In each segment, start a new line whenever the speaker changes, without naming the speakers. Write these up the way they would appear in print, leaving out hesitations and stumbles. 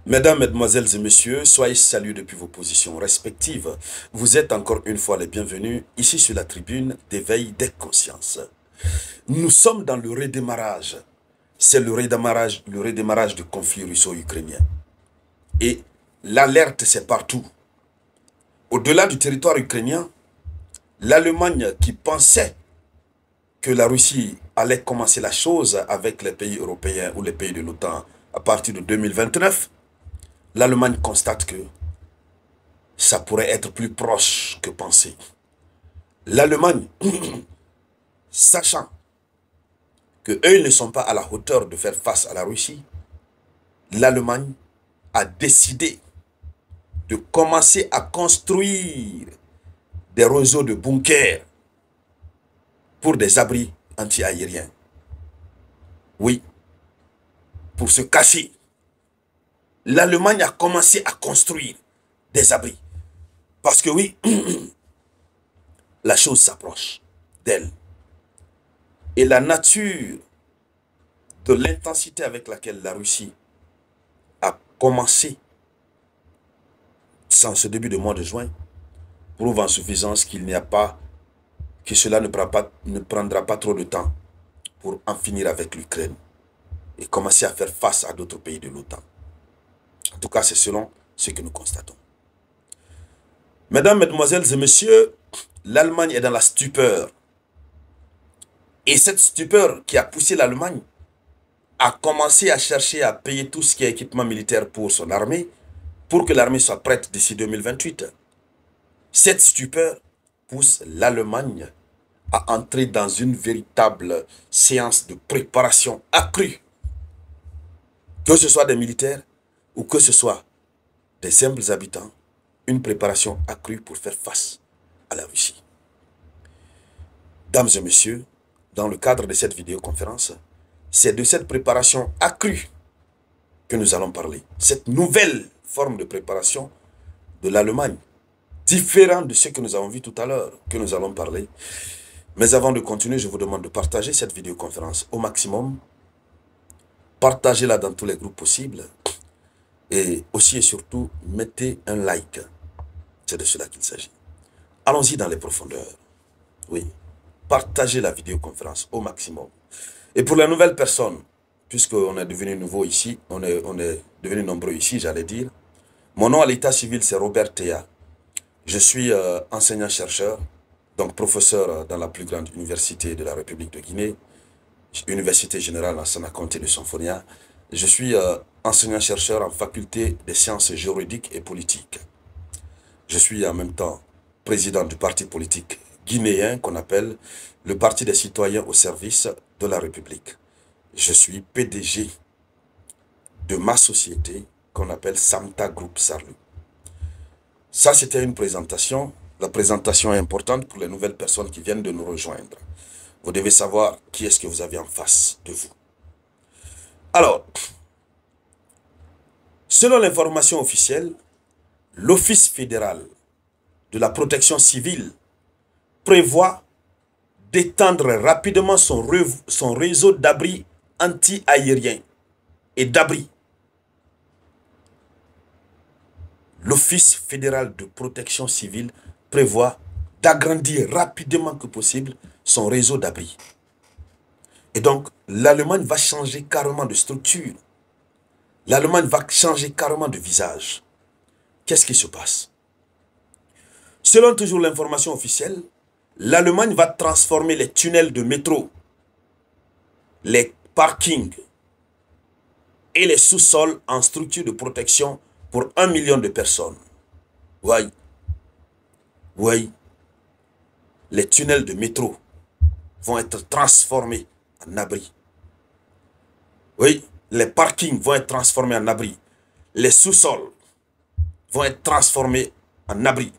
Mesdames, Mesdemoiselles et Messieurs, soyez salués depuis vos positions respectives. Vous êtes encore une fois les bienvenus ici sur la tribune d'éveil des consciences. Nous sommes dans le redémarrage. C'est le redémarrage du conflit russo-ukrainien. Et l'alerte, c'est partout. Au-delà du territoire ukrainien, l'Allemagne qui pensait que la Russie allait commencer la chose avec les pays européens ou les pays de l'OTAN à partir de 2029, l'Allemagne constate que ça pourrait être plus proche que pensé. L'Allemagne, sachant qu'eux ils ne sont pas à la hauteur de faire face à la Russie, l'Allemagne a décidé de commencer à construire des réseaux de bunkers pour des abris anti-aériens. Oui, pour se cacher. L'Allemagne a commencé à construire des abris. Parce que oui, la chose s'approche d'elle. Et la nature de l'intensité avec laquelle la Russie a commencé sans ce début de mois de juin prouve en suffisance qu'il n'y a pas, que cela ne prendra pas trop de temps pour en finir avec l'Ukraine et commencer à faire face à d'autres pays de l'OTAN. En tout cas, c'est selon ce que nous constatons. Mesdames, Mesdemoiselles et Messieurs, l'Allemagne est dans la stupeur. Et cette stupeur qui a poussé l'Allemagne a commencé à chercher à payer tout ce qui est équipement militaire pour son armée, pour que l'armée soit prête d'ici 2028. Cette stupeur pousse l'Allemagne à entrer dans une véritable séance de préparation accrue. Que ce soit des militaires ou que ce soit des simples habitants, une préparation accrue pour faire face à la Russie. Dames et messieurs, dans le cadre de cette vidéoconférence, c'est de cette préparation accrue que nous allons parler. Cette nouvelle forme de préparation de l'Allemagne, différente de ce que nous avons vu tout à l'heure, que nous allons parler. Mais avant de continuer, je vous demande de partager cette vidéoconférence au maximum. Partagez-la dans tous les groupes possibles. Et aussi et surtout, mettez un like. C'est de cela qu'il s'agit. Allons-y dans les profondeurs. Oui. Partagez la vidéoconférence au maximum. Et pour les nouvelles personnes, puisqu'on est devenu nouveau ici, on est devenu nombreux ici, j'allais dire. Mon nom à l'état civil, c'est Robert Théa. Je suis enseignant-chercheur, donc professeur dans la plus grande université de la République de Guinée, Université Générale Lansana Conté de Symphonia. Je suis enseignant-chercheur en faculté des sciences juridiques et politiques. Je suis en même temps président du parti politique guinéen qu'on appelle le Parti des citoyens au service de la République. Je suis PDG de ma société qu'on appelle Samta Group Sarlu. Ça, c'était une présentation. La présentation est importante pour les nouvelles personnes qui viennent de nous rejoindre. Vous devez savoir qui est-ce que vous avez en face de vous. Alors, selon l'information officielle, l'Office fédéral de la protection civile prévoit d'étendre rapidement son réseau d'abris anti-aériens et d'abris. L'Office fédéral de protection civile prévoit d'agrandir rapidement que possible son réseau d'abris. Et donc, l'Allemagne va changer carrément de structure. L'Allemagne va changer carrément de visage. Qu'est-ce qui se passe? Selon toujours l'information officielle, l'Allemagne va transformer les tunnels de métro, les parkings et les sous-sols en structures de protection pour 1 million de personnes. Oui. Oui. Les tunnels de métro vont être transformés en abris. Oui. Les parkings vont être transformés en abris. Les sous-sols vont être transformés en abris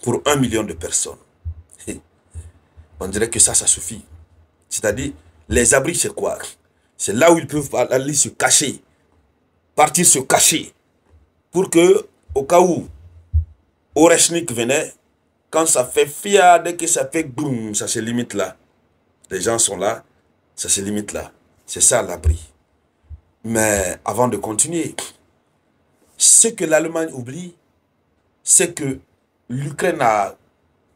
pour 1 million de personnes. On dirait que ça suffit. C'est-à-dire, les abris, c'est quoi? C'est là où ils peuvent aller se cacher, partir se cacher, pour que, au cas où Oreshnik venait, quand ça fait fia, dès que ça fait boum, ça se limite là. Les gens sont là, ça se limite là. C'est ça l'abri. Mais avant de continuer, ce que l'Allemagne oublie, c'est que l'Ukraine a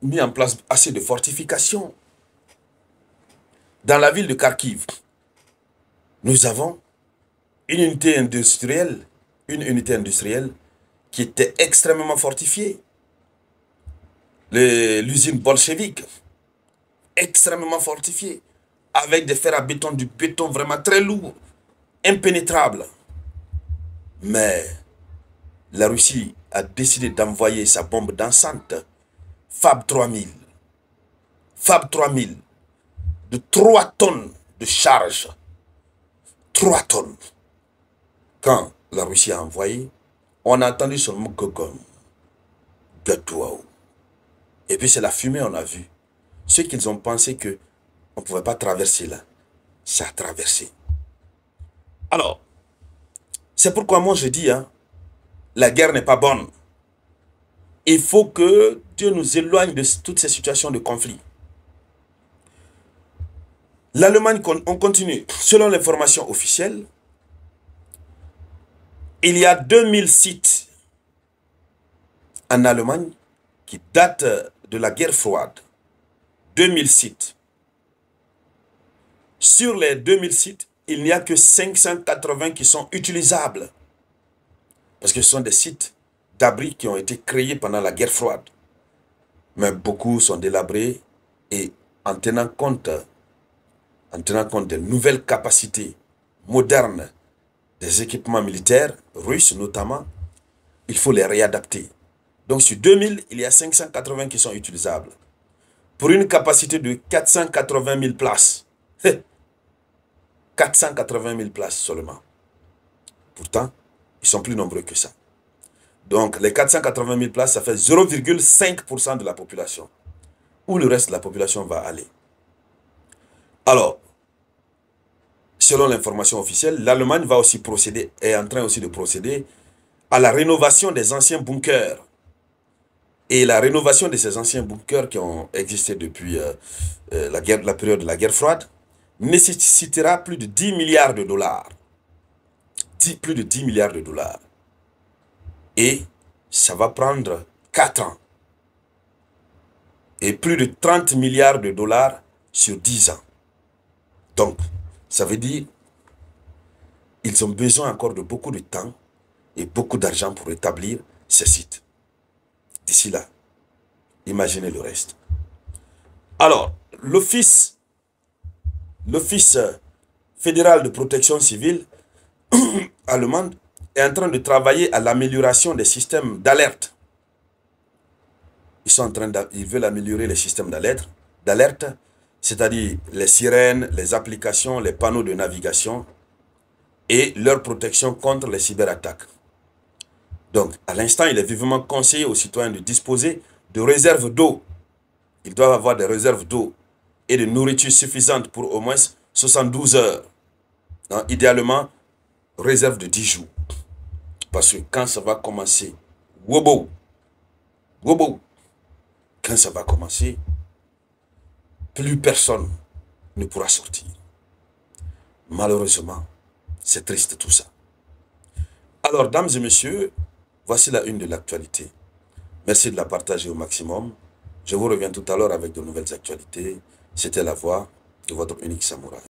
mis en place assez de fortifications. Dans la ville de Kharkiv, nous avons une unité industrielle qui était extrêmement fortifiée. L'usine bolchevique, extrêmement fortifiée, avec des fers à béton, du béton vraiment très lourd, impénétrable. Mais la Russie a décidé d'envoyer sa bombe dansante, Fab 3000. Fab 3000, de 3 tonnes de charge. 3 tonnes. Quand la Russie a envoyé, on a entendu seulement Gogom, Gatouaou. Et puis c'est la fumée, on a vu. Ceux qu'ils ont pensé qu'on ne pouvait pas traverser là, ça a traversé. Alors, c'est pourquoi moi je dis, hein, la guerre n'est pas bonne. Il faut que Dieu nous éloigne de toutes ces situations de conflit. L'Allemagne, on continue. Selon l'information officielle, il y a 2000 sites en Allemagne qui datent de la guerre froide. 2000 sites. Sur les 2000 sites, il n'y a que 580 qui sont utilisables. Parce que ce sont des sites d'abri qui ont été créés pendant la guerre froide. Mais beaucoup sont délabrés et en tenant compte des nouvelles capacités modernes des équipements militaires, russes notamment, il faut les réadapter. Donc sur 2000, il y a 580 qui sont utilisables. Pour une capacité de 480 000 places. 480 000 places seulement. Pourtant, ils sont plus nombreux que ça. Donc les 480 000 places, ça fait 0,5% de la population. Où le reste de la population va aller? Alors, selon l'information officielle, l'Allemagne va aussi procéder, est en train aussi de procéder à la rénovation des anciens bunkers. Et la rénovation de ces anciens bunkers qui ont existé depuis la période de la guerre froide nécessitera plus de 10 milliards de dollars. Plus de 10 milliards de dollars. Et ça va prendre 4 ans. Et plus de 30 milliards de dollars sur 10 ans. Donc, ça veut dire qu'ils ont besoin encore de beaucoup de temps et beaucoup d'argent pour établir ces sites. D'ici là, imaginez le reste. Alors, l'Office fédéral de protection civile allemande est en train de travailler à l'amélioration des systèmes d'alerte. Ils veulent améliorer les systèmes d'alerte, c'est-à-dire les sirènes, les applications, les panneaux de navigation et leur protection contre les cyberattaques. Donc, à l'instant, il est vivement conseillé aux citoyens de disposer de réserves d'eau. Ils doivent avoir des réserves d'eau et de nourriture suffisante pour au moins 72 heures. Non, idéalement, réserve de 10 jours. Parce que quand ça va commencer, wobo, quand ça va commencer, plus personne ne pourra sortir. Malheureusement, c'est triste tout ça. Alors, dames et messieurs, voici la une de l'actualité. Merci de la partager au maximum. Je vous reviens tout à l'heure avec de nouvelles actualités. C'était la voix de votre unique samouraï.